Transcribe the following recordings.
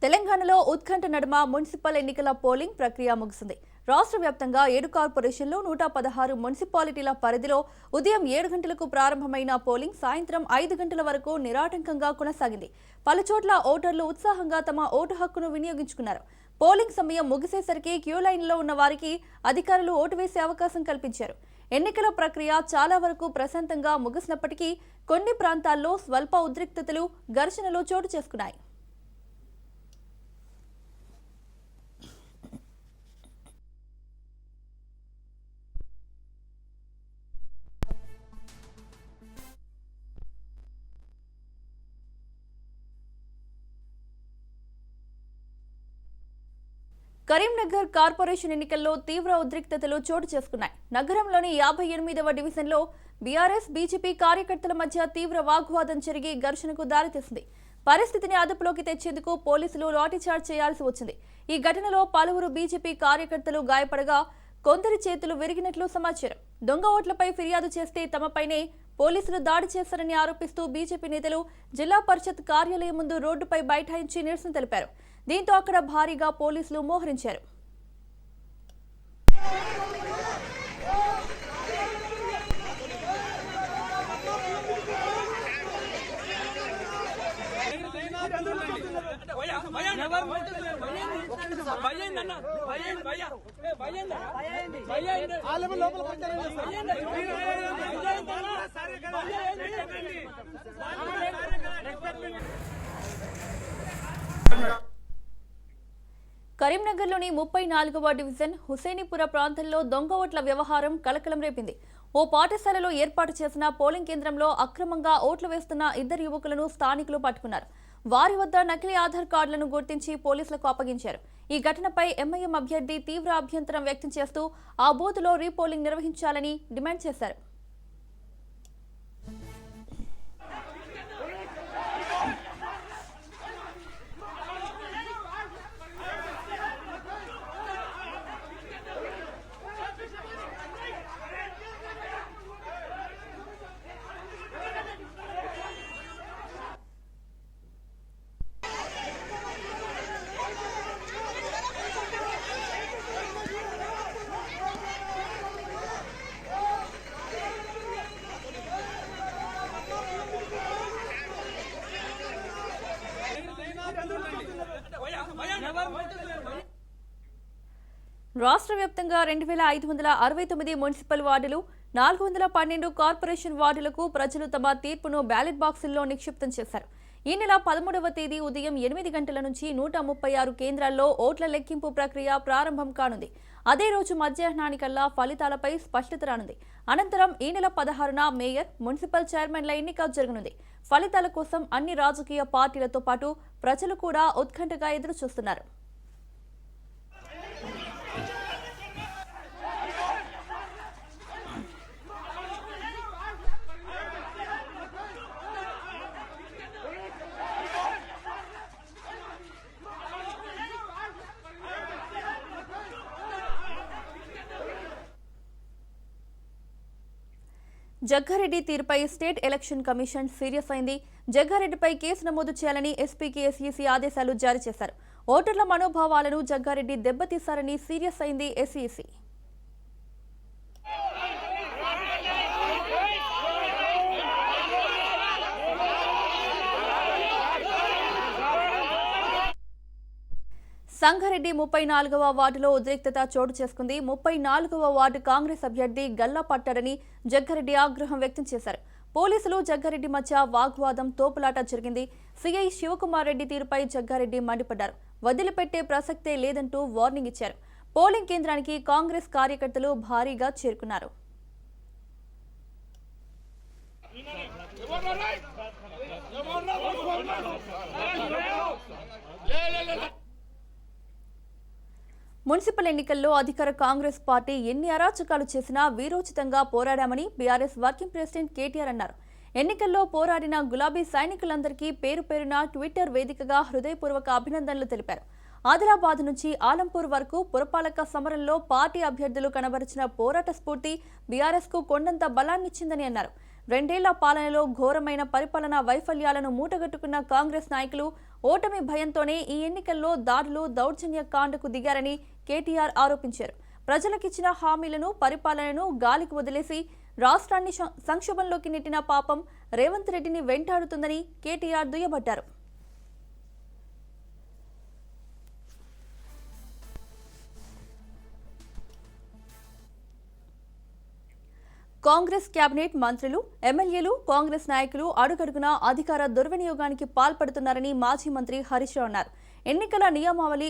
తెలంగాణలో ఉత్కంఠ నడుమ మున్సిపల్ ఎన్నికల పోలింగ్ ప్రక్రియ ముగిసింది. రాష్ట్ర వ్యాప్తంగా 7 కార్పొరేషన్లు 116 మున్సిపాలిటీల పరిధిలో ఉదయం 7 గంటలకు ప్రారంభమైన పోలింగ్ సాయంత్రం 5 గంటల వరకు నిరాటంకంగా కొనసాగింది. పలుచోట్ల ఓటర్లు ఉత్సాహంగా తమ ఓటు హక్కును వినియోగించుకున్నారు. పోలింగ్ సమయం ముగిసేసరికి క్యూ లైన్లో ఉన్న వారికి అధికారులు ఓటు వేసే అవకాశం కల్పించారు. ఎన్నికల ప్రక్రియ చాలా వరకు ప్రశాంతంగా ముగిసినప్పటికీ కొన్ని ప్రాంతాల్లో స్వల్ప ఉద్రిక్తతలు, ఘర్షణలు చోటు చేసుకున్నాయి. కరీంనగర్ కార్పొరేషన్ ఎన్నికల్లో తీవ్ర ఉద్రిక్తతలు చోటు చేసుకున్నాయి. నగరంలోని 58వ డివిజన్లో బీఆర్ఎస్, బీజేపీ కార్యకర్తల మధ్య తీవ్ర వాగ్వాదం జరిగి ఘర్షణకు దారితీసింది. పరిస్థితిని అదుపులోకి తెచ్చేందుకు పోలీసులు లాఠీచార్జ్ చేయాల్సి వచ్చింది. ఈ ఘటనలో పలువురు బీజేపీ కార్యకర్తలు గాయపడగా కొందరి చేతులు విరిగినట్లు సమాచారం. దొంగ ఓట్లపై ఫిర్యాదు చేస్తే తమపైనే పోలీసులు దాడి చేశారని ఆరోపిస్తూ బీజేపీ నేతలు జిల్లా పరిషత్ కార్యాలయం ముందు రోడ్డుపై బైఠాయించి నిరసన తెలిపారు. దీంతో అక్కడ భారీగా పోలీసులు మోహరించారు. కరీంనగర్లోని 34వ డివిజన్ హుసేనిపుర ప్రాంతంలో దొంగ ఓట్ల వ్యవహారం కలకలం రేపింది. ఓ పాఠశాలలో ఏర్పాటు చేసిన పోలింగ్ కేంద్రంలో అక్రమంగా ఓట్లు వేస్తున్న 2 యువకులను స్థానికులు పట్టుకున్నారు. వారి వద్ద నకిలీ ఆధార్ కార్డులను గుర్తించి పోలీసులకు అప్పగించారు. ఈ ఘటనపై ఎంఐఎం అభ్యర్థి తీవ్ర అభ్యంతరం వ్యక్తం చేస్తూ ఆ బూత్లో రీపోలింగ్ నిర్వహించాలని డిమాండ్ చేశారు. రాష్ట్ర వ్యాప్తంగా 2569 మున్సిపల్ వార్డులు, 412 కార్పొరేషన్ వార్డులకు ప్రజలు తమ తీర్పును బ్యాలెట్ బాక్సుల్లో నిక్షిప్తం చేశారు. ఈ నెల 13వ తేదీ ఉదయం 8 గంటల నుంచి 136 కేంద్రాల్లో ఓట్ల లెక్కింపు ప్రక్రియ ప్రారంభం కానుంది. అదే రోజు మధ్యాహ్నానికల్లా ఫలితాలపై స్పష్టత రానుంది. అనంతరం ఈ నెల 16న మేయర్, మున్సిపల్ చైర్మన్ల ఎన్నిక జరగనుంది. ఫలితాల కోసం అన్ని రాజకీయ పార్టీలతో పాటు ప్రజలు కూడా ఉత్కంఠగా ఎదురు చూస్తున్నారు. జగ్గారెడ్డి తీరుపై స్టేట్ ఎలక్షన్ కమిషన్ సీరియస్ అయింది. జగ్గారెడ్డిపై కేసు నమోదు చేయాలని ఎస్పీకి ఎస్ఈసీ ఆదేశాలు జారీ చేశారు. ఓటర్ల మనోభావాలను జగ్గారెడ్డి దెబ్బతీశారని సీరియస్ అయింది ఎస్ఈసీ. సంగారెడ్డి 34వ వార్డులో ఉద్రిక్తత చోటు చేసుకుంది. 34వ వార్డు కాంగ్రెస్ అభ్యర్థి గల్లా పట్టారని జగ్గారెడ్డి ఆగ్రహం వ్యక్తం చేశారు. పోలీసులు జగ్గారెడ్డి మధ్య వాగ్వాదం, తోపులాట జరిగింది. సీఐ శివకుమార్ రెడ్డి తీరుపై జగ్గారెడ్డి మండిపడ్డారు. వదిలిపెట్టే ప్రసక్తే లేదంటూ వార్నింగ్ ఇచ్చారు. పోలింగ్ కేంద్రానికి కాంగ్రెస్ కార్యకర్తలు భారీగా చేరుకున్నారు. మున్సిపల్ ఎన్నికల్లో అధికార కాంగ్రెస్ పార్టీ ఎన్ని అరాచకాలు చేసినా వీరోచితంగా పోరాడామని బీఆర్ఎస్ వర్కింగ్ ప్రెసిడెంట్ కేటీఆర్ అన్నారు. ఎన్నికల్లో పోరాడిన గులాబీ సైనికులందరికీ పేరు పేరున ట్విట్టర్ వేదికగా హృదయపూర్వక అభినందనలు తెలిపారు. ఆదిలాబాద్ నుంచి ఆలంపూర్ వరకు పురపాలక సమరంలో పార్టీ అభ్యర్థులు కనబరిచిన పోరాట స్ఫూర్తి బీఆర్ఎస్ కు కొండంత బలాన్నిచ్చిందని అన్నారు. 2 ఏళ్ల పాలనలో ఘోరమైన పరిపాలనా వైఫల్యాలను మూటగట్టుకున్న కాంగ్రెస్ నాయకులు ఓటమి భయంతోనే ఈ ఎన్నికల్లో దాడులు దౌర్జన్య కాండకు దిగారని కేటీఆర్ ఆరోపించారు. ప్రజలకిచ్చిన హామీలను పరిపాలనను గాలికి వదిలేసి రాష్ట్రాన్ని సంక్షోభంలోకి నెట్టిన పాపం రేవంత్ రెడ్డిని వెంటాడుతుందని కేటీఆర్ దుయ్యబట్టారు. కాంగ్రెస్ కేబినెట్ మంత్రులు, ఎమ్మెల్యేలు, కాంగ్రెస్ నాయకులు అడుగడుగునా అధికార దుర్వినియోగానికి పాల్పడుతున్నారని మాజీ మంత్రి హరీష్ రావు అన్నారు. ఎన్నికల నియమావళి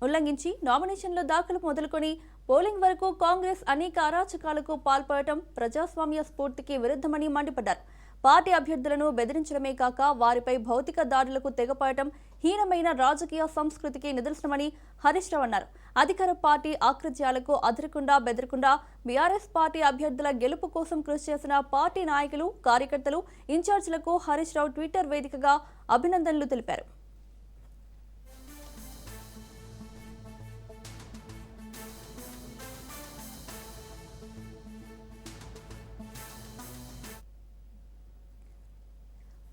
ఉల్లంఘించి నామినేషన్ల దాఖలు మొదలుకొని పోలింగ్ వరకు కాంగ్రెస్ అనేక అరాచకాలకు పాల్పడటం ప్రజాస్వామ్య స్ఫూర్తికి విరుద్ధమని మండిపడ్డారు. పార్టీ అభ్యర్థులను బెదిరించడమే కాక వారిపై భౌతిక దాడులకు తెగపడటం హీనమైన రాజకీయ సంస్కృతికి నిదర్శనమని హరీష్ రావు అన్నారు. అధికార పార్టీ ఆకృత్యాలకు అదరకుండా బెదరకుండా బీఆర్ఎస్ పార్టీ అభ్యర్థుల గెలుపు కోసం కృషి చేసిన పార్టీ నాయకులు, కార్యకర్తలు, ఇన్ఛార్జీలకు హరీష్ రావు ట్విట్టర్ వేదికగా అభినందనలు తెలిపారు.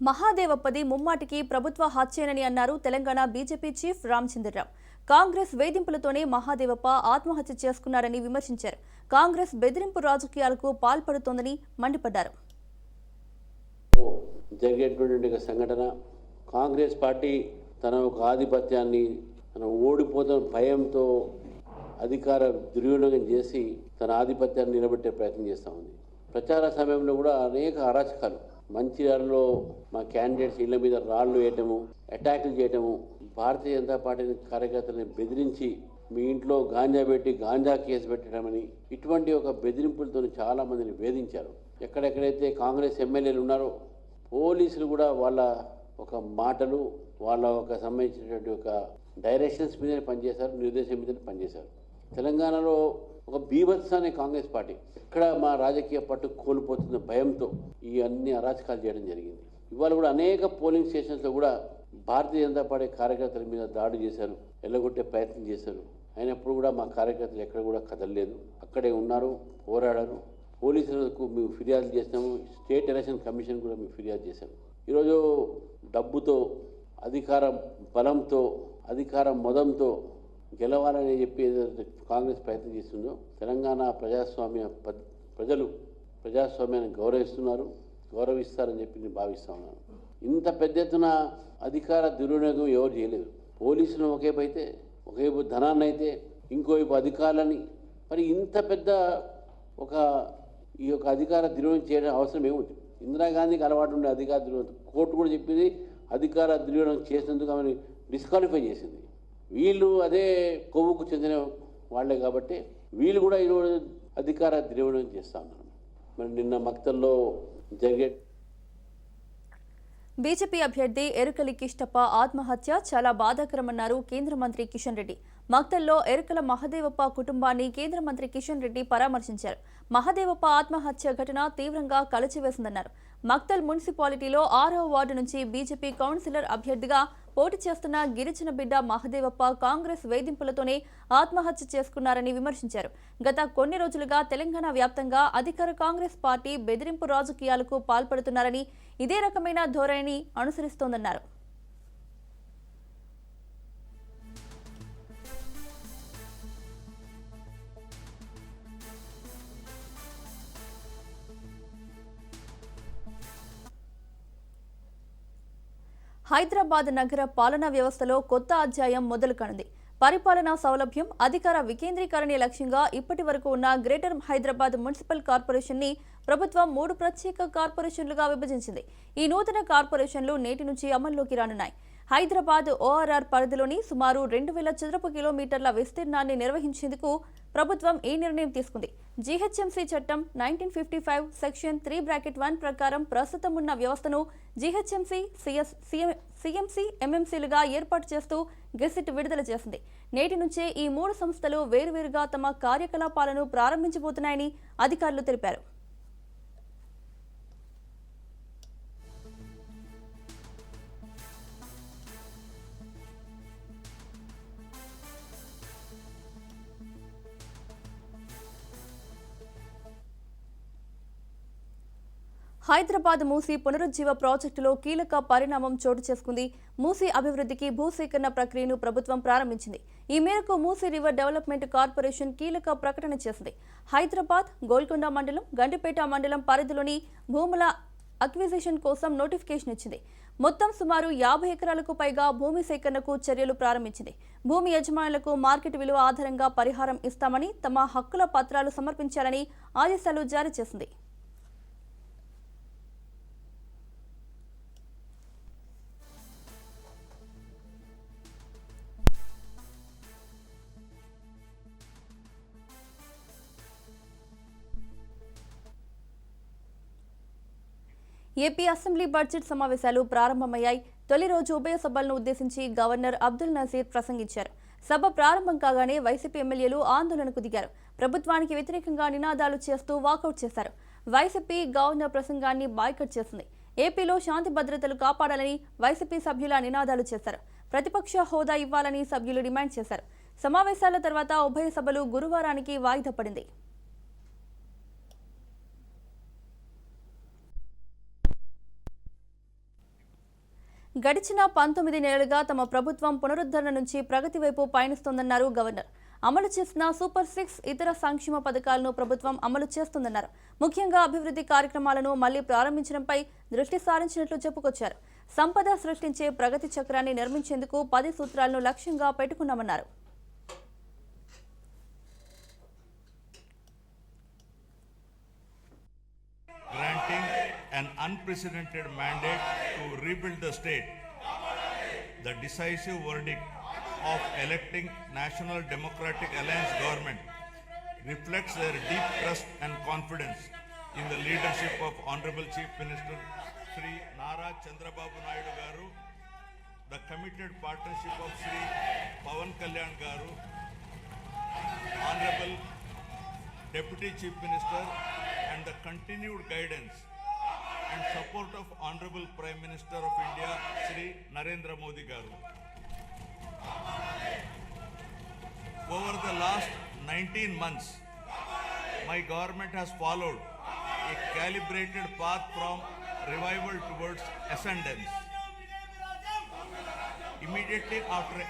మహాదేవప్పది ముమ్మాటికి ప్రభుత్వ హత్యేనని అన్నారు తెలంగాణ బీజేపీ చీఫ్ రామచంద్రరావు. కాంగ్రెస్ వేధింపులతోనే మహాదేవప్ప ఆత్మహత్య చేసుకున్నారని విమర్శించారు. కాంగ్రెస్ బెదిరింపు రాజకీయాలకు పాల్పడుతోందని మండిపడ్డారు. జరిగేటువంటి సంఘటన కాంగ్రెస్ పార్టీ తన ఒక ఆధిపత్యాన్ని తన ఓడిపోతున్న భయంతో అధికార దుర్వినియోగం చేసి తన ఆధిపత్యాన్ని నిలబెట్టే ప్రయత్నం చేస్తూ ఉంది. ప్రచార సమయంలో కూడా అనేక అరాచకాలు, మంచిర్యాలలో మా క్యాండిడేట్స్ ఇళ్ల మీద రాళ్లు వేయటము, అటాకులు చేయటము, భారతీయ జనతా పార్టీ కార్యకర్తలను బెదిరించి మీ ఇంట్లో గాంజా పెట్టి గాంజా కేసు పెట్టడమని ఇటువంటి ఒక బెదిరింపులతో చాలా మందిని వేధించారు. ఎక్కడెక్కడైతే కాంగ్రెస్ ఎమ్మెల్యేలు ఉన్నారో పోలీసులు కూడా వాళ్ళ ఒక మాటలు, వాళ్ళ ఒక సంబంధించినటువంటి ఒక డైరెక్షన్స్ మీదనే పనిచేశారు, నిర్దేశం మీదనే పనిచేశారు. తెలంగాణలో ఒక బీభత్సాన్ని కాంగ్రెస్ పార్టీ ఎక్కడ మా రాజకీయ పట్టు కోల్పోతున్న భయంతో ఈ అన్ని అరాచకాలు చేయడం జరిగింది. ఇవాళ కూడా అనేక పోలింగ్ స్టేషన్స్లో కూడా భారతీయ జనతా పార్టీ కార్యకర్తల మీద దాడి చేశారు, ఎల్లగొట్టే ప్రయత్నం చేశారు. అయినప్పుడు కూడా మా కార్యకర్తలు ఎక్కడ కూడా కదలలేదు, అక్కడే ఉన్నారు, పోరాడారు. పోలీసులకు మేము ఫిర్యాదు చేసినాము, స్టేట్ ఎలక్షన్ కమిషన్ కూడా మేము ఫిర్యాదు చేశాము. ఈరోజు డబ్బుతో, అధికార బలంతో, అధికార మదంతో గెలవాలని చెప్పి ఏదైతే కాంగ్రెస్ ప్రయత్నం చేస్తుందో తెలంగాణ ప్రజలు ప్రజాస్వామ్యాన్ని గౌరవిస్తారని చెప్పి నేను భావిస్తా ఉన్నాను. ఇంత పెద్ద ఎత్తున అధికార దుర్వినియోగం ఎవరు చేయలేదు. పోలీసులు ఒకవైపు ఒకవైపు ధనాన్ని అయితే ఇంకోవైపు అధికారులని, మరి ఇంత పెద్ద ఈ యొక్క అధికార దుర్వినియోగం చేయడం అవసరం ఏముంది? ఇందిరాగాంధీకి అలవాటు ఉండే అధికార దుర్వినియోగం కోర్టు కూడా చెప్పింది, అధికార దుర్వినియోగం చేసినందుకు ఆమెను డిస్క్వాలిఫై చేసింది. వీళ్ళు అదే కొవ్వుకు చెందిన వాళ్లే కాబట్టి వీళ్ళు కూడా ఈరోజు అధికార దుర్వినియోగం చేస్తూ ఉన్నారు. మరి నిన్న మక్తల్లో జరిగే బీజేపీ అభ్యర్థి ఎరుకలి కిష్టప్ప ఆత్మహత్య చాలా బాధాకరమన్నారు కేంద్ర మంత్రి కిషన్ రెడ్డి. మక్తల్లో ఎరుకల మహదేవప్ప కుటుంబాన్ని కేంద్ర మంత్రి కిషన్ రెడ్డి పరామర్శించారు. మహదేవప్ప ఆత్మహత్య ఘటన తీవ్రంగా కలచివేసిందన్నారు. మక్తల్ మున్సిపాలిటీలో 6వ వార్డు నుంచి బీజేపీ కౌన్సిలర్ అభ్యర్థిగా పోటీ చేస్తున్న గిరిజన బిడ్డ మహదేవప్ప కాంగ్రెస్ వేధింపులతోనే ఆత్మహత్య చేసుకున్నారని విమర్శించారు. గత కొన్ని రోజులుగా తెలంగాణ వ్యాప్తంగా అధికార కాంగ్రెస్ పార్టీ బెదిరింపు రాజకీయాలకు పాల్పడుతున్నారని, ఇదే రకమైన ధోరణిని అనుసరిస్తోందన్నారు. హైదరాబాద్ నగర పాలనా వ్యవస్థలో కొత్త అధ్యాయం మొదలు కానుంది. పరిపాలనా సౌలభ్యం, అధికార వికేంద్రీకరణ లక్ష్యంగా ఇప్పటి వరకు ఉన్న గ్రేటర్ హైదరాబాద్ మున్సిపల్ కార్పొరేషన్ ని ప్రభుత్వం 3 ప్రత్యేక కార్పొరేషన్లుగా విభజించింది. ఈ నూతన కార్పొరేషన్లు నేటి నుంచి అమల్లోకి రానున్నాయి. హైదరాబాద్ ఓఆర్ఆర్ పరిధిలోని సుమారు 2000 చదరపు కిలోమీటర్ల విస్తీర్ణాన్ని నిర్వహించేందుకు ప్రభుత్వం ఈ నిర్ణయం తీసుకుంది. జీహెచ్ఎంసీ చట్టం 1955 సెక్షన్ 3(1) ప్రకారం ప్రస్తుతం ఉన్న వ్యవస్థను జీహెచ్ఎంసీ, సీఎంసీ, ఎంఎంసీలుగా ఏర్పాటు చేస్తూ గెజిట్ విడుదల చేసింది. నేటి నుంచే ఈ 3 సంస్థలు వేరువేరుగా తమ కార్యకలాపాలను ప్రారంభించబోతున్నాయని అధికారులు తెలిపారు. హైదరాబాద్ మూసీ పునరుజ్జీవ ప్రాజెక్టులో కీలక పరిణామం చోటు చేసుకుంది. మూసీ అభివృద్ధికి భూసేకరణ ప్రక్రియను ప్రభుత్వం ప్రారంభించింది. ఈ మేరకు మూసీ రివర్ డెవలప్మెంట్ కార్పొరేషన్ కీలక ప్రకటన చేసింది. హైదరాబాద్, గోల్కొండ మండలం, గండిపేట మండలం పరిధిలోని భూముల అక్విజిషన్ కోసం నోటిఫికేషన్ ఇచ్చింది. మొత్తం సుమారు 50 ఎకరాలకు పైగా భూమి సేకరణకు చర్యలు ప్రారంభించింది. భూమి యజమానులకు మార్కెట్ విలువ ఆధారంగా పరిహారం ఇస్తామని, తమ హక్కుల పత్రాలు సమర్పించాలని ఆదేశాలు జారీ చేసింది. ఏపీ అసెంబ్లీ బడ్జెట్ సమావేశాలు ప్రారంభమయ్యాయి. తొలి రోజు ఉభయ సభలను ఉద్దేశించి గవర్నర్ అబ్దుల్ నజీర్ ప్రసంగించారు. సభ ప్రారంభం కాగానే వైసీపీ ఎమ్మెల్యేలు ఆందోళనకు దిగారు. ప్రభుత్వానికి వ్యతిరేకంగా నినాదాలు చేస్తూ వాకౌట్ చేశారు. వైసీపీ గవర్నర్ ప్రసంగాన్ని బాయ్కట్ చేసింది. ఏపీలో శాంతి భద్రతలు కాపాడాలని వైసీపీ సభ్యుల నినాదాలు చేశారు. ప్రతిపక్ష హోదా ఇవ్వాలని సభ్యులు డిమాండ్ చేశారు. సమావేశాల తర్వాత ఉభయ సభలు గురువారానికి వాయిదా పడింది. గడిచిన 19 నెలలుగా తమ ప్రభుత్వం పునరుద్ధరణ నుంచి ప్రగతి వైపు పయనిస్తోందన్నారు గవర్నర్. అమలు చేసిన సూపర్ 6 ఇతర సంక్షేమ పథకాలను ప్రభుత్వం అమలు చేస్తుందన్నారు. ముఖ్యంగా అభివృద్ధి కార్యక్రమాలను మళ్లీ ప్రారంభించడంపై దృష్టి సారించినట్లు చెప్పుకొచ్చారు. సంపద సృష్టించే ప్రగతి చక్రాన్ని నిర్మించేందుకు 10 సూత్రాలను లక్ష్యంగా పెట్టుకున్నామన్నారు. An unprecedented mandate to rebuild the state. The decisive verdict of electing National Democratic Alliance government reflects their deep trust and confidence in the leadership of Honorable Chief Minister Sri Nara Chandrababu Naidu Garu, the committed partnership of Sri Pawan Kalyan Garu, Honorable Deputy Chief Minister, and the continued guidance and support of Honorable Prime Minister of India, Sri Narendra Modi Garu. Over the last 19 months, my government has followed a calibrated path from revival towards ascendance. Immediately after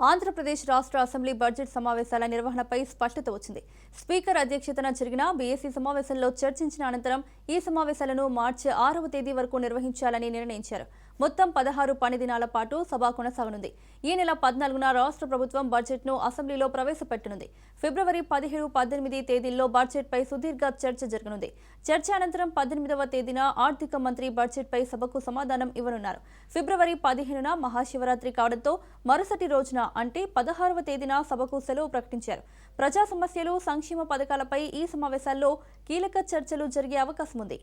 Andhra Pradesh రాష్ట్ర assembly budget సమావేశాల నిర్వహణపై స్పష్టత వచ్చింది. Speaker అధ్యక్షతన జరిగిన BAC సమావేశంలో చర్చించిన అనంతరం ఈ సమావేశాలను మార్చి 6వ తేదీ వరకు నిర్వహించాలని నిర్ణయించారు. మొత్తం 16 పని దినాల పాటు సభ కొనసాగనుంది. ఈ నెల 14న రాష్ట్ర ప్రభుత్వం బడ్జెట్ను అసెంబ్లీలో ప్రవేశపెట్టనుంది. ఫిబ్రవరి 17, 18 తేదీల్లో బడ్జెట్పై సుదీర్ఘ చర్చ జరగనుంది. చర్చ అనంతరం 18వ తేదీన ఆర్థిక మంత్రి బడ్జెట్పై సభకు సమాధానం ఇవ్వనున్నారు. ఫిబ్రవరి 15న మహాశివరాత్రి కావడంతో మరుసటి రోజున అంటే 16వ తేదీన సభకు సెలవు ప్రకటించారు. ప్రజా సమస్యలు, సంక్షేమ పథకాలపై ఈ సమావేశాల్లో కీలక చర్చలు జరిగే అవకాశం ఉంది.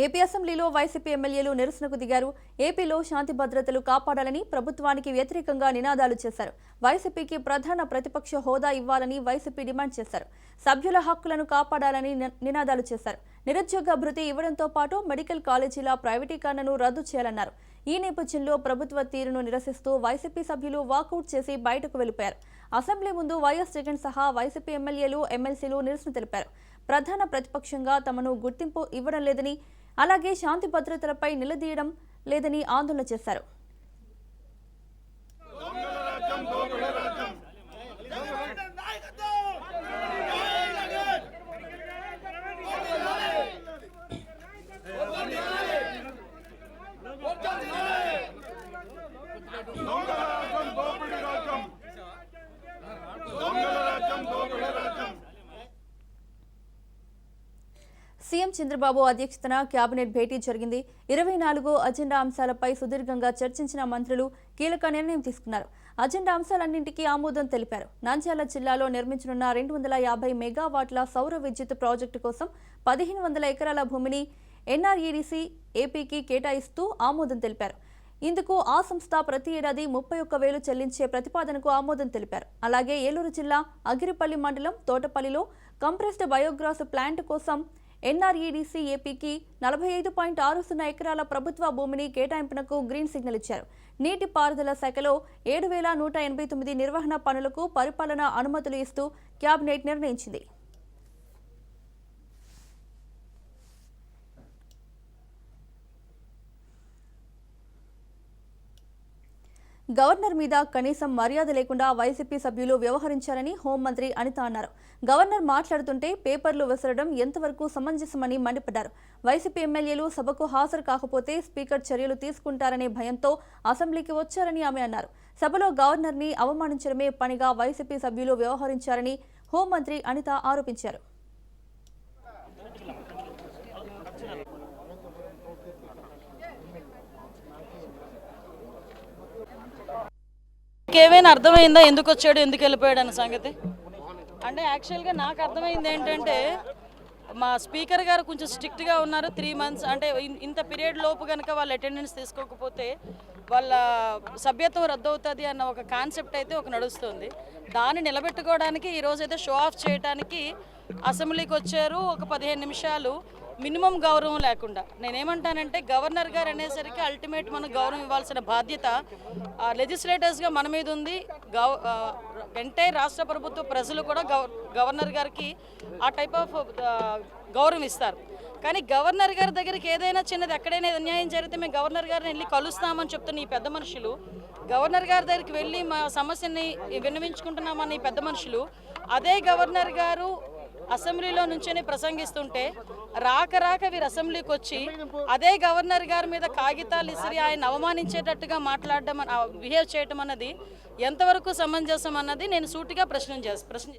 ఏపీ అసెంబ్లీలో వైసీపీ ఎమ్మెల్యేలు నిరసనకు దిగారు. ఏపీలో శాంతి భద్రతలు కాపాడాలని ప్రభుత్వానికి వ్యతిరేకంగా నినాదాలు చేశారు. వైసీపీకి ప్రధాన ప్రతిపక్ష హోదా ఇవ్వాలని వైసీపీ డిమాండ్ చేశారు. సభ్యుల హక్కులను కాపాడాలని నినాదాలు చేశారు. నిరుద్యోగ భృతి ఇవ్వడంతో పాటు మెడికల్ కాలేజీల ప్రైవేటీకరణను రద్దు చేయాలన్నారు. ఈ నేపథ్యంలో ప్రభుత్వ తీరును నిరసిస్తూ వైసీపీ సభ్యులు వాకౌట్ చేసి బయటకు వెళ్లిపోయారు. అసెంబ్లీ ముందు వైఎస్ జగన్ సహా వైసీపీ ఎమ్మెల్యేలు, ఎమ్మెల్సీలు నిరసన తెలిపారు. ప్రధాన ప్రతిపక్షంగా తమను గుర్తింపు ఇవ్వడం లేదని, అలాగే శాంతి భద్రతలపై నిలదీయడం లేదని ఆందోళన చేశారు. సీఎం చంద్రబాబు అధ్యక్షతన కేబినెట్ భేటీ జరిగింది. 24 అజెండా అంశాలపై సుదీర్ఘంగా చర్చించిన మంత్రులు కీలక నిర్ణయం తీసుకున్నారు. అజెండా అంశాలన్నింటికీ ఆమోదం తెలిపారు. నంద్యాల జిల్లాలో నిర్మించనున్న 250 మెగావాట్ల సౌర విద్యుత్ ప్రాజెక్టు కోసం 1500 ఎకరాల భూమిని ఎన్ఆర్ఈడీసీ ఏపీకి కేటాయిస్తూ ఆమోదం తెలిపారు. ఇందుకు ఆ సంస్థ ప్రతి ఏడాది 31,000 చెల్లించే ప్రతిపాదనకు ఆమోదం తెలిపారు. అలాగే ఏలూరు జిల్లా అగిరిపల్లి మండలం తోటపల్లిలో కంప్రెస్డ్ బయోగ్యాస్ ప్లాంట్ కోసం ఎన్ఆర్ఈడీసీ ఏపీకి 45.60 ఎకరాల ప్రభుత్వ భూమిని కేటాయింపునకు గ్రీన్ సిగ్నల్ ఇచ్చారు. నీటిపారుదల శాఖలో 7,189 నిర్వహణ పనులకు పరిపాలనా అనుమతులు ఇస్తూ కేబినెట్ నిర్ణయించింది. గవర్నర్ మీద కనీసం మర్యాద లేకుండా వైసీపీ సభ్యులు వ్యవహరించారని హోంమంత్రి అనిత అన్నారు. గవర్నర్ మాట్లాడుతుంటే పేపర్లు విసరడం ఎంతవరకు సమంజసమని మండిపడ్డారు. వైసీపీ ఎమ్మెల్యేలు సభకు హాజరు కాకపోతే స్పీకర్ చర్యలు తీసుకుంటారనే భయంతో అసెంబ్లీకి వచ్చారని ఆమె అన్నారు. సభలో గవర్నర్ని అవమానించడమే పనిగా వైసీపీ సభ్యులు వ్యవహరించారని హోంమంత్రి అనిత ఆరోపించారు. ఏమైనా అర్థమైందా ఎందుకు వచ్చాడు ఎందుకు వెళ్ళిపోయాడు అన్న సంగతి? అంటే యాక్చువల్గా నాకు అర్థమైంది ఏంటంటే మా స్పీకర్ గారు కొంచెం స్ట్రిక్ట్గా ఉన్నారు. 3 months అంటే ఇంత పీరియడ్ లోపు కనుక వాళ్ళు అటెండెన్స్ తీసుకోకపోతే వాళ్ళ సభ్యత్వం రద్దు అవుతుంది అన్న ఒక కాన్సెప్ట్ అయితే ఒక నడుస్తుంది. దాన్ని నిలబెట్టుకోవడానికి ఈరోజు అయితే షో ఆఫ్ చేయడానికి అసెంబ్లీకి వచ్చారు. ఒక 15 నిమిషాలు మినిమం గౌరవం లేకుండా. నేనేమంటానంటే గవర్నర్ గారు అనేసరికి అల్టిమేట్ మనం గౌరవం ఇవ్వాల్సిన బాధ్యత లెజిస్లేటర్స్గా మన మీద ఉంది. ఎంటైర్ రాష్ట్ర ప్రభుత్వ ప్రజలు కూడా గవర్నర్ గారికి ఆ టైప్ ఆఫ్ గౌరవం ఇస్తారు. కానీ గవర్నర్ గారి దగ్గరికి ఏదైనా చిన్నది ఎక్కడైనా అన్యాయం జరిగితే మేము గవర్నర్ గారిని వెళ్ళి కలుస్తామని చెప్తున్న ఈ పెద్ద మనుషులు, గవర్నర్ గారి దగ్గరికి వెళ్ళి మా సమస్యని విన్నవించుకుంటున్నామని ఈ పెద్ద మనుషులు అదే గవర్నర్ గారు అసెంబ్లీలో నుంచొని ప్రసంగిస్తుంటే రాక వీరు అసెంబ్లీకి వచ్చి అదే గవర్నర్ గారి మీద కాగితాలు ఇసిరి ఆయన అవమానించేటట్టుగా మాట్లాడడం బిహేవ్ చేయడం అన్నది ఎంతవరకు సమంజసం అన్నది నేను సూటిగా ప్రశ్న.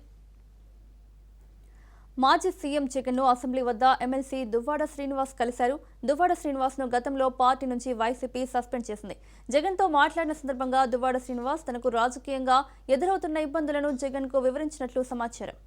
మాజీ సీఎం జగన్ను అసెంబ్లీ వద్ద ఎమ్మెల్సీ దువ్వాడ శ్రీనివాస్ కలిశారు. దువ్వాడ శ్రీనివాస్ను గతంలో పార్టీ నుంచి వైసీపీ సస్పెండ్ చేసింది. జగన్తో మాట్లాడిన సందర్భంగా దువ్వాడ శ్రీనివాస్ తనకు రాజకీయంగా ఎదురవుతున్న ఇబ్బందులను జగన్కు వివరించినట్లు సమాచారం.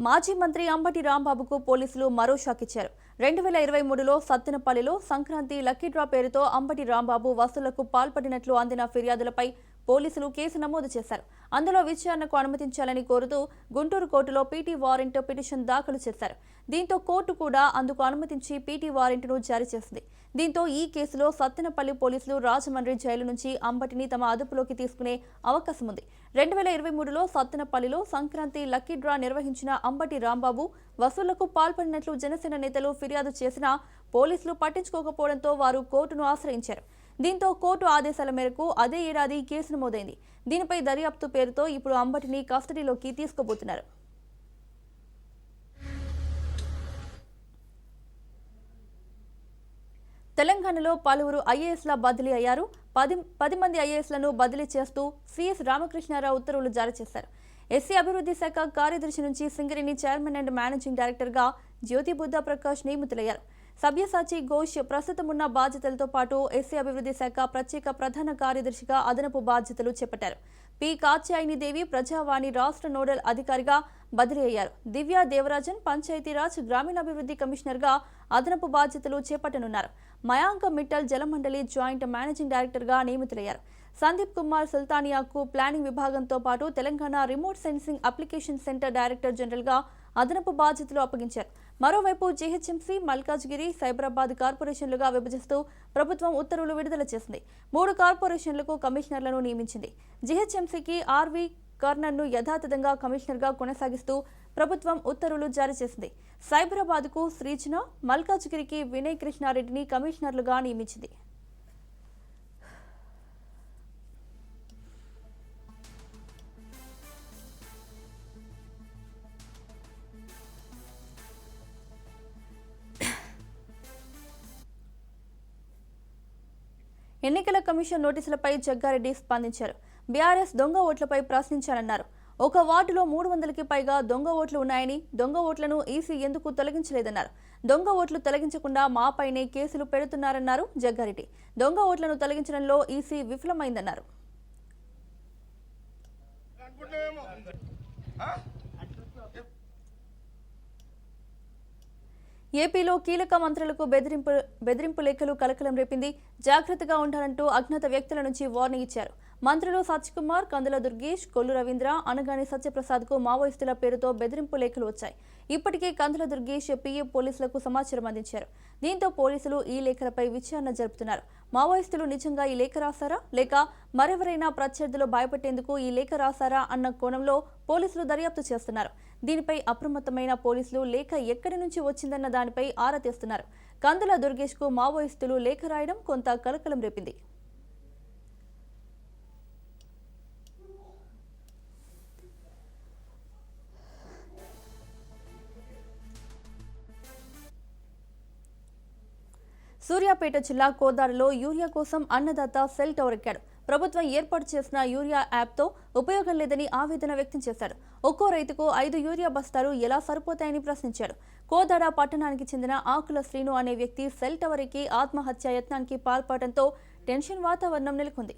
మాజీ మంత్రి అంబటి రాంబాబుకు పోలీసులు మరో షాక్ ఇచ్చారు. 2023లో సత్తెనపల్లిలో సంక్రాంతి లక్కీ డ్రా పేరుతో అంబటి రాంబాబు వసూళ్లకు పాల్పడినట్లు అందిన ఫిర్యాదులపై పోలీసులు కేసు నమోదు చేశారు. అందులో విచారణకు అనుమతించాలని కోరుతూ గుంటూరు కోర్టులో పీటీ వారెంట్ పిటిషన్ దాఖలు చేశారు. దీంతో కోర్టు కూడా అందుకు అనుమతించి పీటీ వారెంట్ను జారీ చేసింది. దీంతో ఈ కేసులో సత్తెనపల్లి పోలీసులు రాజమండ్రి జైలు నుంచి అంబటిని తమ అదుపులోకి తీసుకునే అవకాశం ఉంది. 2023లో సత్తెనపల్లిలో సంక్రాంతి లక్కీ డ్రా నిర్వహించిన అంబటి రాంబాబు వసూళ్లకు పాల్పడినట్లు జనసేన నేతలు ఫిర్యాదు చేసినా పోలీసులు పట్టించుకోకపోవడంతో వారు కోర్టును ఆశ్రయించారు. దీంతో కోర్టు ఆదేశాల మేరకు అదే ఏడాది కేసు నమోదైంది. దీనిపై దర్యాప్తు పేరుతో ఇప్పుడు అంబటిని కస్టడీలోకి తీసుకోబోతున్నారు. తెలంగాణలో పలువురు ఐఏఎస్ల బదిలీ అయ్యారు. 10 మంది ఐఏఎస్లను బదిలీ చేస్తూ సిఎస్ రామకృష్ణారావు ఉత్తర్వులు జారీ చేశారు. ఎస్సీ అభివృద్ధి శాఖ కార్యదర్శి నుంచి సింగరేణి చైర్మన్ అండ్ మేనేజింగ్ డైరెక్టర్గా జ్యోతి బుద్ధ ప్రకాష్ నియమితులయ్యారు. సభ్యసాచి ఘోష్ ప్రస్తుతం ఉన్న బాధ్యతలతో పాటు ఎస్సీ అభివృద్ధి శాఖ ప్రత్యేక ప్రధాన కార్యదర్శిగా అదనపు బాధ్యతలు చేపట్టారు. పి కాత్యాయనిదేవి ప్రజావాణి రాష్ట్ర నోడల్ అధికారిగా బదిలీ అయ్యారు. దివ్య దేవరాజన్ పంచాయతీరాజ్ గ్రామీణాభివృద్ధి కమిషనర్గా అదనపు బాధ్యతలు చేపట్టనున్నారు. మయాంక్ మిట్టల్ జలమండలి జాయింట్ మేనేజింగ్ డైరెక్టర్గా నియమితులయ్యారు. సందీప్ కుమార్ సుల్తానియాకు ప్లానింగ్ విభాగంతో పాటు Telangana remote sensing application centre director జనరల్గా అదనపు బాధ్యతలు అప్పగించారు. మరోవైపు జీహెచ్ఎంసీ, మల్కాజ్గిరి, సైబరాబాద్ కార్పొరేషన్లుగా విభజిస్తూ ప్రభుత్వం ఉత్తర్వులు విడుదల చేసింది. 3 కార్పొరేషన్లకు కమిషనర్లను నియమించింది. జీహెచ్ఎంసీకి ఆర్వీ కర్నర్ను యథాతథంగా కమిషనర్గా కొనసాగిస్తూ ప్రభుత్వం ఉత్తర్వులు జారీ చేసింది. సైబరాబాద్కు శ్రీజన, మల్కాజ్గిరికి వినయ్ కృష్ణారెడ్డిని కమిషనర్లుగా నియమించింది. ఎన్నికల కమిషన్ నోటీసులపై జగ్గారెడ్డి స్పందించారు. బీఆర్ఎస్ దొంగ ఓట్లపై ప్రశ్నించారన్నారు. ఒక వార్డులో 300కి పైగా దొంగ ఓట్లు ఉన్నాయని, దొంగ ఓట్లను ఈసీ ఎందుకు తొలగించలేదన్నారు. దొంగ ఓట్లు తొలగించకుండా మాపైనే కేసులు పెడుతున్నారన్నారు జగ్గారెడ్డి. దొంగ ఓట్లను తొలగించడంలో ఈసీ విఫలమైందన్నారు. ఏపీలో కీలక మంత్రులకు బెదిరింపు లేఖలు కలకలం రేపింది. జాగ్రత్తగా ఉండాలంటూ అజ్ఞాత వ్యక్తుల నుంచి వార్నింగ్ ఇచ్చారు. మంత్రులు సత్యకుమార్, కందుల దుర్గేష్, కొల్లు రవీంద్ర, అనగాని సత్యప్రసాద్కు మావోయిస్టుల పేరుతో బెదిరింపు లేఖలు వచ్చాయి. ఇప్పటికే కందుల దుర్గేష్ పీఏ పోలీసులకు సమాచారం అందించారు. దీంతో పోలీసులు ఈ లేఖలపై విచారణ జరుపుతున్నారు. మావోయిస్టులు నిజంగా ఈ లేఖ రాశారా లేక మరెవరైనా ప్రత్యర్థులు భయపెట్టేందుకు ఈ లేఖ రాశారా అన్న కోణంలో పోలీసులు దర్యాప్తు చేస్తున్నారు. దీనిపై అప్రమత్తమైన పోలీసులు లేఖ ఎక్కడి నుంచి వచ్చిందన్న దానిపై ఆరా తీస్తున్నారు. కందుల దుర్గేష్కు మావోయిస్టులు లేఖ రాయడం కొంత కలకలం రేపింది. సూర్యాపేట జిల్లా కోదాడలో యూరియా కోసం అన్నదాత సెల్ టవర్ ఎక్కాడు. ప్రభుత్వం ఏర్పాటు చేసిన యూరియా యాప్తో ఉపయోగం లేదని ఆవేదన వ్యక్తం చేశాడు. ఒక్కో రైతుకు 5 యూరియా బస్తాలు ఎలా సరిపోతాయని ప్రశ్నించాడు. కోదాడ పట్టణానికి చెందిన ఆకుల శ్రీను అనే వ్యక్తి సెల్ టవర్ ఎక్కి ఆత్మహత్య యత్నానికి పాల్పడటంతో టెన్షన్ వాతావరణం నెలకొంది.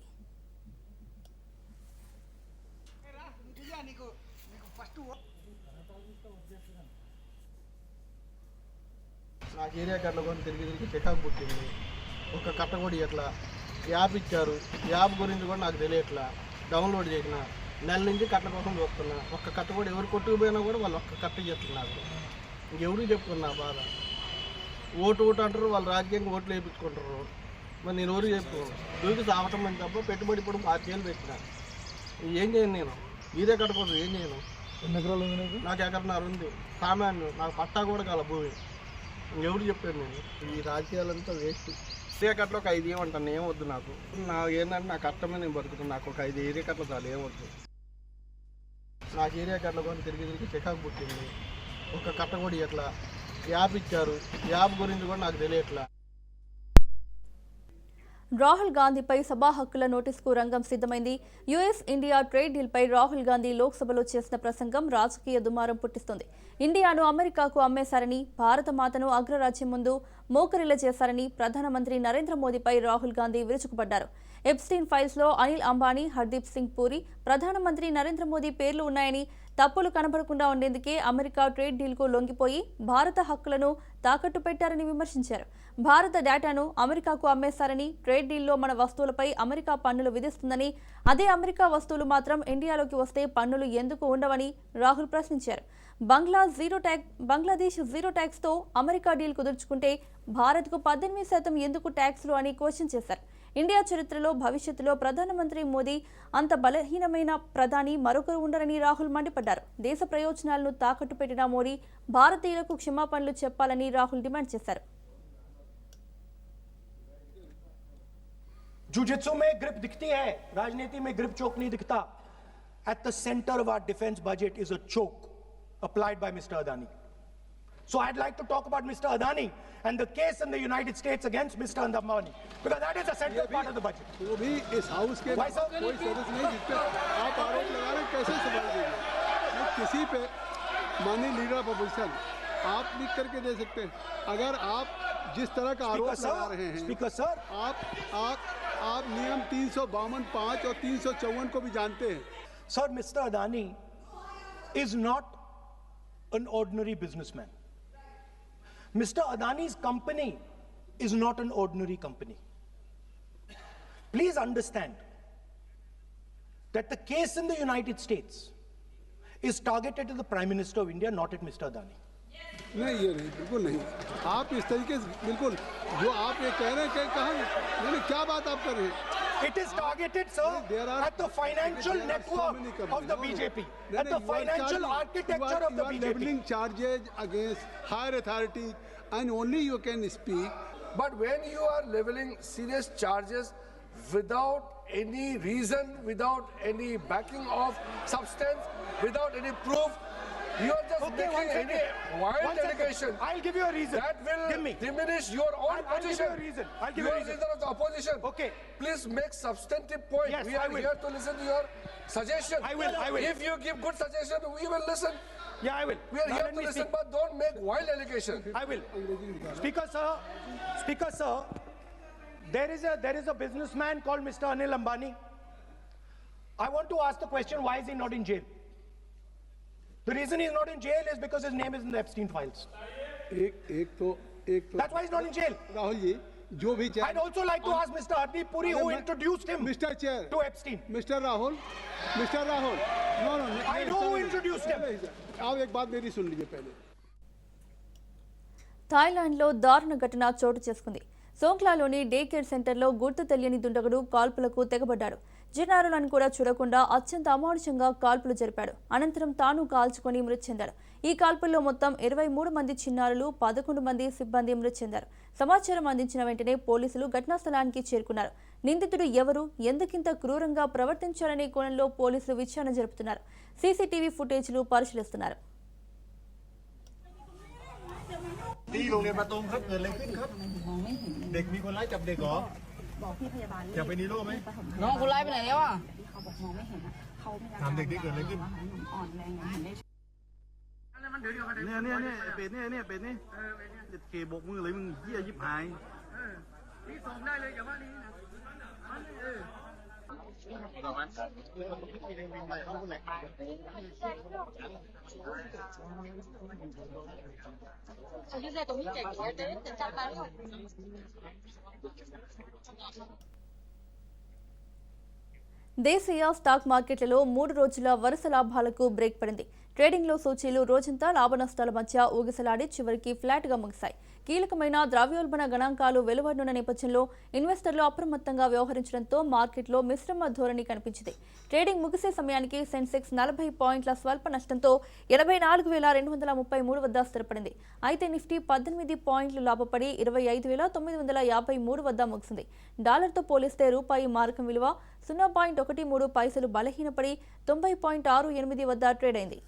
నాకు ఏరియా కట్ల కొని తిరిగి చికాకు పుట్టింది. ఒక కట్ట కూడా ఎట్లా యాప్ ఇచ్చారు, యాప్ గురించి కూడా నాకు తెలియట్లా. డౌన్లోడ్ చేసిన నెల నుంచి కట్ల కోసం చూస్తున్నా. ఒక్క కట్ట కూడా ఎవరు కొట్టుకుపోయినా కూడా వాళ్ళు ఒక్క కట్ట చేస్తున్నారు. ఇంకెవరికి చెప్పుకున్నా బాధ. ఓటు అంటారు, వాళ్ళు రాజకీయంగా ఓట్లు వేయించుకుంటారు. మరి నేను ఎవరికి చెప్పుకోను. దూకి సావటం అని తప్ప పెట్టుబడి ఇప్పుడు 5 ఏళ్ళు పెట్టినా. ఏం చేయను నేను ఏరియా కట్ట కోసం ఏం చేయను. ఎన్ని ఎకరాలు ఉంది నీకు? నాకు 1.5 ఎకరాలు ఉంది. సామాన్యం నాకు పట్టా కూడా కాల భూమి. ఎవరు చెప్పాను నేను ఈ రాజకీయాలంతా వేస్ట్. ఏరియా కట్టలో ఒక 5 ఏమంటాను, ఏమొద్దు నాకు. ఏంటంటే నాకు కష్టమే, నేను బతుకుతాను. నాకు ఒక 5 ఏరియా కట్టలు చాలు, ఏమొద్దు. నాకు ఏరియా కట్టల కొని తిరిగి చికాకు పుట్టింది. ఒక కట్ట కూడా ఎట్లా యాప్ ఇచ్చారు, యాప్ గురించి కూడా నాకు తెలియట్లా. రాహుల్ గాంధీపై సభా హక్కుల నోటీసుకు రంగం సిద్ధమైంది. యుఎస్ ఇండియా ట్రేడ్ డీల్పై రాహుల్ గాంధీ లోక్సభలో చేసిన ప్రసంగం రాజకీయ దుమారం పుట్టిస్తోంది. ఇండియాను అమెరికాకు అమ్మేశారని, భారత మాతను అగ్రరాజ్యం ముందు మోకరిల్ల చేశారని ప్రధానమంత్రి నరేంద్ర మోదీపై రాహుల్ గాంధీ విరుచుకుపడ్డారు. ఎప్స్టీన్ ఫైల్స్లో అనిల్ అంబానీ, హర్దీప్ సింగ్ పూరి, ప్రధానమంత్రి నరేంద్ర మోదీ పేర్లు ఉన్నాయని, తప్పులు కనబడకుండా ఉండేందుకే అమెరికా ట్రేడ్ డీల్కు లొంగిపోయి భారత హక్కులను తాకట్టు పెట్టారని విమర్శించారు. భారత డేటాను అమెరికాకు అమ్మేశారని, ట్రేడ్ డీల్లో మన వస్తువులపై అమెరికా పన్నులు విధిస్తుందని, అదే అమెరికా వస్తువులు మాత్రం ఇండియాలోకి వస్తే పన్నులు ఎందుకు ఉండవని రాహుల్ ప్రశ్నించారు. బంగ్లాదేశ్ జీరో ట్యాక్స్తో అమెరికా డీల్ కుదుర్చుకుంటే భారత్కు 18% ఎందుకు ట్యాక్స్లు అని క్వశ్చన్ చేశారు. ఇండియా చరిత్రలో భవిష్యత్తులో ప్రధానమంత్రి మోదీ అంత బలహీనమైన ప్రధాని మరొకరు ఉండరని రాహుల్ మండిపడ్డారు. దేశ ప్రయోజనాలను తాకట్టు పెట్టిన మోదీ భారతీయులకు క్షమాపణలు చెప్పాలని రాహుల్ డిమాండ్ చేశారు. जुजित्सु में ग्रिप दिखती है, राजनीति में ग्रिप चोक नहीं दिखता. At the center of our defense budget is a choke applied by Mr. Adani. So I'd like to talk about Mr. Adani and the case in the United States against Mr. Ambani, because that is a central part of the budget. वो भी इस house के कोई सदस्य नहीं जिस पे आप आरोप लगा रहे हैं, कैसे सवाल देंगे? किसी पे माननीय लीडर ऑफ अपोजिशन आप लिख करके दे सकते हैं. अगर आप जिस तरह का आरोप लगा रहे हैं, स्पीकर सर, आप नियम 352(5) और 354 को भी जानते हैं. Sir, Mr. Adani is not an ordinary businessman. Mr. Adani's company is not an ordinary company. Please understand that the case in the United States is targeted at the Prime Minister of India, not at Mr. Adani. नहीं, ये नहीं, बिल्कुल नहीं. आप इस तरीके से बिल्कुल जो आप ये कह रहे हैं, कहाँ नहीं, क्या बात आप कर रहे हैं? It is targeted, sir, at the financial network of the BJP, at the financial architecture of the BJP. You are leveling charges against higher authority, and only you can speak. But when you are leveling serious charges without any reason, without any backing of substance, without any proof, you are just making any wild allegation. I'll give you a reason. That will diminish your own position. I'll give you a reason. I'll give you you a are reason. leader of the opposition. Okay. Please make substantive point. Yes, we I are will. here to listen to your suggestion. I will. If you give good suggestion, we will listen. Yeah, I will. We are Now here let to me listen, speak. but don't make wild allegation. I will. Speaker sir, there is a businessman called Mr. Anil Ambani. I want to ask the question, why is he not in jail? The reason he's not in jail is because his name is in the Epstein files. एक तो That's why he's not in jail. Rahul ji जो भी I'd also like to ask Mr. Hardeep Puri who introduced him mister chair to Epstein. Mister Rahul no no I know who introduced him. आप एक बात मेरी सुन लीजिए पहले థాయిలాండ్లో దారుణ ఘటన చోటు చేసుకుంది. సోంక్లాలోని డే కేర్ సెంటర్లో గుర్తు తెలియని దుండగుడు కాల్పులకు తెగబడ్డాడు. జిన్నారులను కూడా చూడకుండా అత్యంత అమానుషంగా కాల్పులు జరిపాడు. అనంతరం తాను కాల్చుకొని మృతి చెందాడు. ఈ కాల్పుల్లో మొత్తం 23 మంది చిన్నారులు, 11 మంది సిబ్బంది మృతి చెందారు. సమాచారం అందించిన వెంటనే పోలీసులు ఘటనా స్థలానికి చేరుకున్నారు. నిందితుడు ఎవరు, ఎందుకింత క్రూరంగా ప్రవర్తించారనే కోణంలో పోలీసులు విచారణ జరుపుతున్నారు. సీసీటీవీ ఫుటేజ్లు పరిశీలిస్తున్నారు.ที่โรงเรียนประตงครับเกิดอะไรขึ้นครับเด็กมีคนร้ายจับเด็กเหรอบอกพี่พยาบาลจับไปนีโร่ไหมน้องคนร้ายไปไหนแล้วอ่ะเขาบอกมองไม่เห็นอ่ะเขาไม่ได้ถามเด็กที่เกิดอะไรขึ้นอ่อนแรงเห็นได้เนี่ยเป็ดเนี่ยเป็ดนี่เด็กเกบกมือเลยมึงเหี้ยยิบหายนี่ส่งได้เลยอย่าว่านี้นะ就在东西这块的人在上班了。దేశీయ స్టాక్ మార్కెట్లలో 3 రోజుల వరుస లాభాలకు బ్రేక్ పడింది. ట్రేడింగ్లో సూచీలు రోజంతా లాభనష్టాల మధ్య ఊగిసలాడి చివరికి ఫ్లాట్గా ముగిశాయి. కీలకమైన ద్రవ్యోల్బణ గణాంకాలు వెలువడనున్న నేపథ్యంలో ఇన్వెస్టర్లు అప్రమత్తంగా వ్యవహరించడంతో మార్కెట్లో మిశ్రమ ధోరణి కనిపించింది. ట్రేడింగ్ ముగిసే సమయానికి సెన్సెక్స్ 40 పాయింట్ల స్వల్ప నష్టంతో 84,233 వద్ద స్థిరపడింది. అయితే నిఫ్టీ 18 పాయింట్లు లాభపడి 25,953 వద్ద ముగిసింది. డాలర్తో పోలిస్తే రూపాయి మారకం విలువ 0.13 పైసలు బలహీనపడి 90.68 వద్ద ట్రేడ్ అయింది.